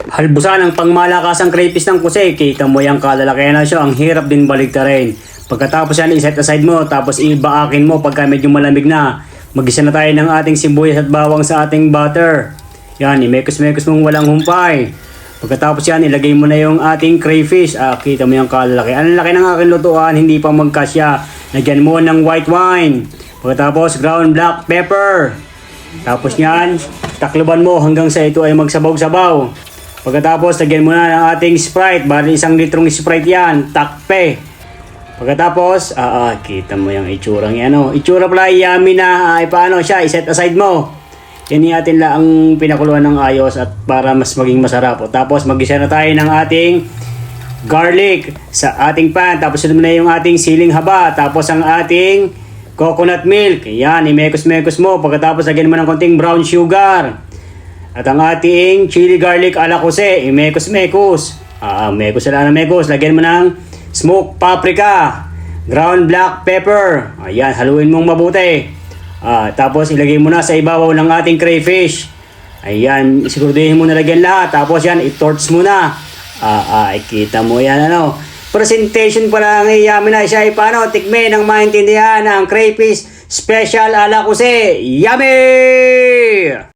Halbusan ang pangmalakasang crayfish ng kusay. Kita mo yung kalalaki na siya. Ang hirap din baligtarin. Pagkatapos yan, iset aside mo. Tapos ibaakin mo pagka medyo malamig na. Mag-isa na tayo ng ating sibuyas at bawang sa ating butter. Yan, imekos-mekos mong walang humpay. Pagkatapos yan, ilagay mo na yung ating crayfish. Kita mo yung kalalaki. Ang laki ng aking lutuan, hindi pa magkasya. Lagyan mo ng white wine. Pagkatapos, ground black pepper. Tapos yan, takloban mo hanggang sa ito ay magsabaw-sabaw. Pagkatapos, lagyan mo na ng ating Sprite. Bali 1 litrong Sprite yan. Takpe. Pagkatapos, kita mo yung itsurang yan. Itsura pala, yummy na. Paano siya? Iset aside mo. Yan natin lang ang pinakuluan ng ayos at para mas maging masarap. Tapos, mag-isa na tayo ng ating garlic sa ating pan. Tapos, sunod mo na yung ating siling haba. Tapos, ang ating coconut milk. Yan, imekos-mekos mo. Pagkatapos, lagyan mo ng konting brown sugar. At ang ating chili garlic ala kose, mekos-mekos. Mekos lang na mekos. Lagyan mo ng smoked paprika, ground black pepper. Ayan, haluin mong mabuti. Tapos ilagay mo na sa ibabaw ng ating crayfish. Ayan, siguraduhin mo na lagyan lahat. Tapos yan, i-torch mo na. Kita mo yan Presentation pa lang yummy na siya. Paano? Tikme ng maintindihan ang crayfish special ala kose. Yummy!